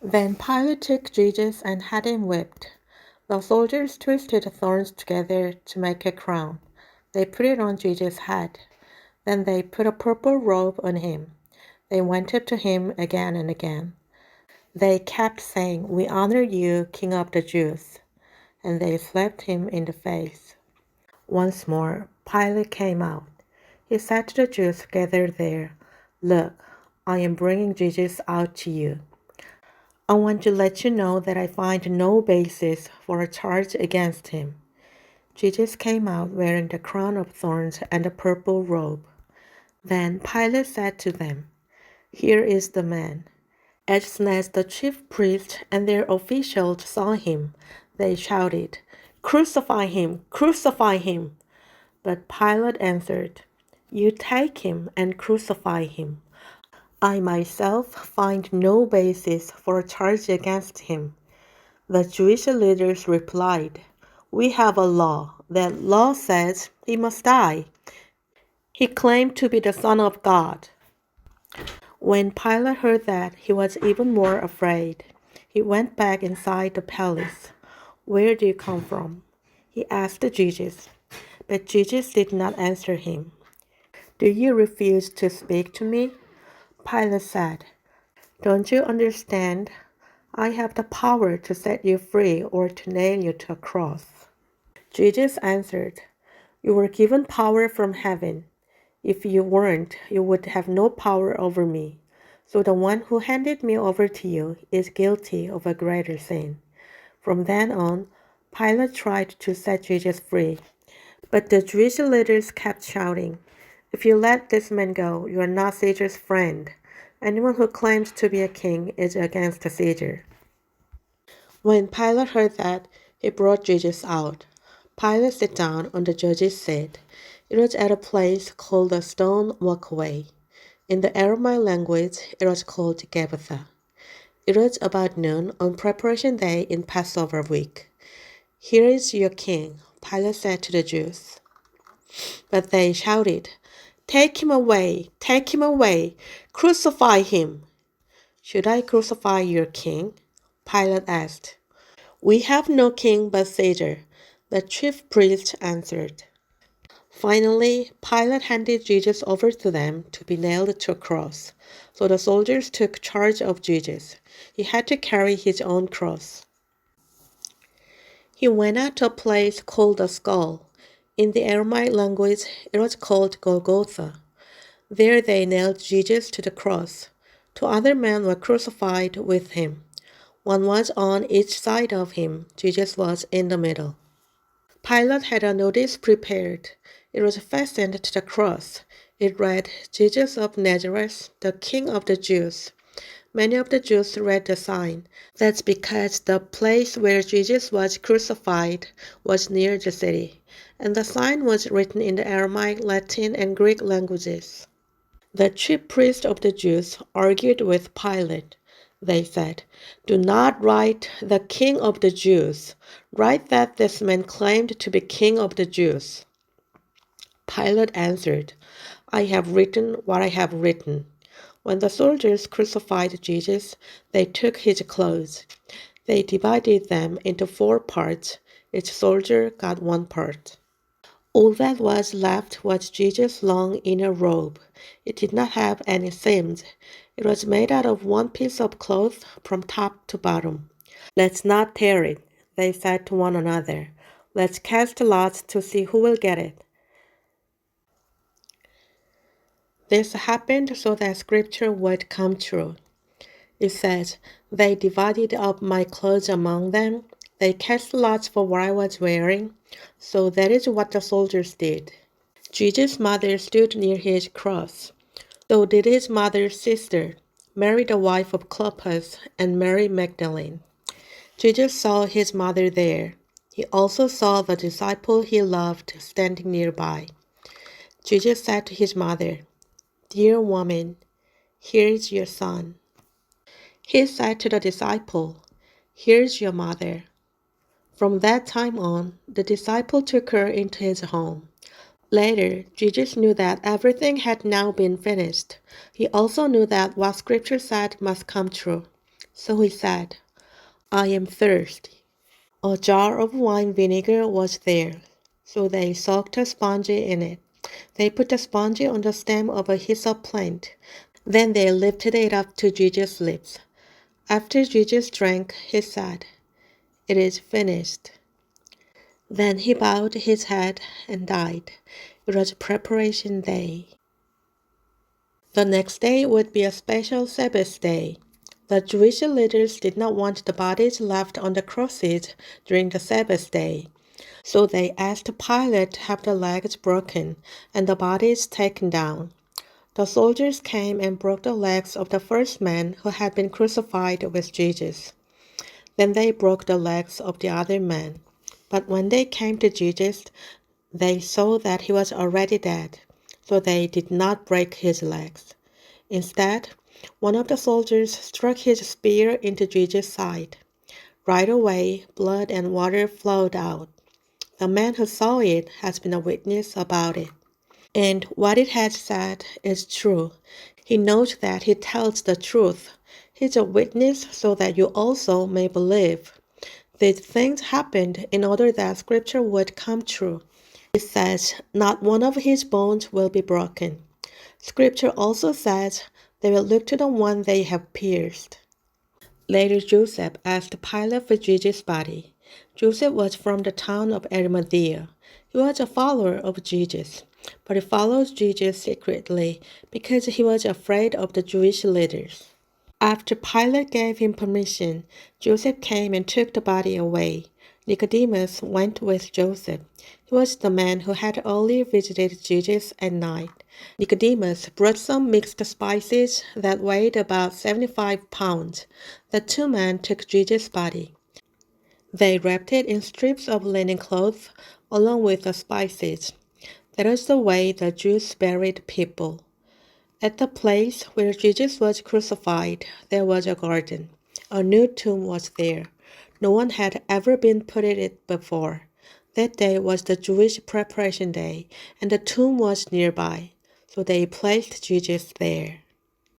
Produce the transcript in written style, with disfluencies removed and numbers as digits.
Then Pilate took Jesus and had him whipped. The soldiers twisted thorns together to make a crown. They put it on Jesus' head. Then they put a purple robe on him. They went up to him again and again. They kept saying, "We honor you, King of the Jews." And they slapped him in the face. Once more, Pilate came out. He said to the Jews gathered there, "Look, I am bringing Jesus out to you. I want to let you know that I find no basis for a charge against him." Jesus came out wearing the crown of thorns and a purple robe. Then Pilate said to them, "Here is the man." As soon as the chief priests and their officials saw him, they shouted, "Crucify him! Crucify him!" But Pilate answered, "You take him and crucify him. I myself find no basis for a charge against him." The Jewish leaders replied, "We have a law. That law says he must die. He claimed to be the Son of God." When Pilate heard that, he was even more afraid. He went back inside the palace. "Where do you come from?" he asked Jesus. But Jesus did not answer him. "Do you refuse to speak to me?" Pilate said. "Don't you understand? I have the power to set you free or to nail you to a cross." Jesus answered, "You were given power from heaven. If you weren't, you would have no power over me. So the one who handed me over to you is guilty of a greater sin." From then on, Pilate tried to set Jesus free. But the Jewish leaders kept shouting, "If you let this man go, you are not Caesar's friend. Anyone who claims to be a king is against Caesar." When Pilate heard that, he brought Jesus out. Pilate sat down on the judge's seat. It was at a place called the Stone Walkway. In the Aramaic language, it was called Gabbatha. It was about noon on Preparation Day in Passover week. "Here is your king," Pilate said to the Jews. But they shouted, "Take him away! Take him away! Crucify him!" "Should I crucify your king?" Pilate asked. "We have no king but Caesar," the chief priest answered. Finally, Pilate handed Jesus over to them to be nailed to a cross. So the soldiers took charge of Jesus. He had to carry his own cross. He went out to a place called the Skull. In the Aramaic language, it was called Golgotha. There they nailed Jesus to the cross. Two other men were crucified with him. One was on each side of him. Jesus was in the middle. Pilate had a notice prepared. It was fastened to the cross. It read, "Jesus of Nazareth, the King of the Jews." Many of the Jews read the sign. That's because the place where Jesus was crucified was near the city, and the sign was written in the Aramaic, Latin, and Greek languages. The chief priests of the Jews argued with Pilate. They said, "Do not write the King of the Jews. Write that this man claimed to be King of the Jews." Pilate answered, "I have written what I have written." When the soldiers crucified Jesus, they took his clothes. They divided them into 4 parts. Each soldier got 1 part. All that was left was Jesus' long inner robe. It did not have any seams. It was made out of one piece of cloth from top to bottom. "Let's not tear it," they said to one another. "Let's cast lots to see who will get it." This happened so that scripture would come true. It says, "They divided up my clothes among them. They cast lots for what I was wearing." So that is what the soldiers did. Jesus' mother stood near his cross. So did his mother's sister, Mary the wife of Clopas, and Mary Magdalene. Jesus saw his mother there. He also saw the disciple he loved standing nearby. Jesus said to his mother, "Dear woman, here is your son." He said to the disciple, "Here's your mother." From that time on, the disciple took her into his home. Later, Jesus knew that everything had now been finished. He also knew that what Scripture said must come true. So he said, I am thirsty. A jar of wine vinegar was there, so they soaked a sponge in it. They put the sponge on the stem of a hyssop plant. Then they lifted it up to Jesus' lips. After Jesus drank, he said, It is finished. Then he bowed his head and died. It was preparation day. The next day would be a special Sabbath day. The Jewish leaders did not want the bodies left on the crosses during the Sabbath day. So they asked Pilate to have the legs broken and the bodies taken down. The soldiers came and broke the legs of the first man who had been crucified with Jesus. Then they broke the legs of the other men. But when they came to Jesus, they saw that he was already dead, so they did not break his legs. Instead, one of the soldiers struck his spear into Jesus' side. Right away, blood and water flowed out. The man who saw it has been a witness about it. And what it has said is true. He knows that he tells the truth. He's a witness so that you also may believe. These things happened in order that scripture would come true. It says, not one of his bones will be broken. Scripture also says, they will look to the one they have pierced. Later Joseph asked Pilate for Jesus' body. Joseph was from the town of Arimathea. He was a follower of Jesus, but he followed Jesus secretly because he was afraid of the Jewish leaders. After Pilate gave him permission, Joseph came and took the body away. Nicodemus went with Joseph. He was the man who had earlier visited Jesus at night. Nicodemus brought some mixed spices that weighed about 75 pounds. The two men took Jesus' body. They wrapped it in strips of linen cloth along with the spices. That is the way the Jews buried people. At the place where Jesus was crucified, there was a garden. A new tomb was there. No one had ever been put in it before. That day was the Jewish preparation day, and the tomb was nearby. So they placed Jesus there.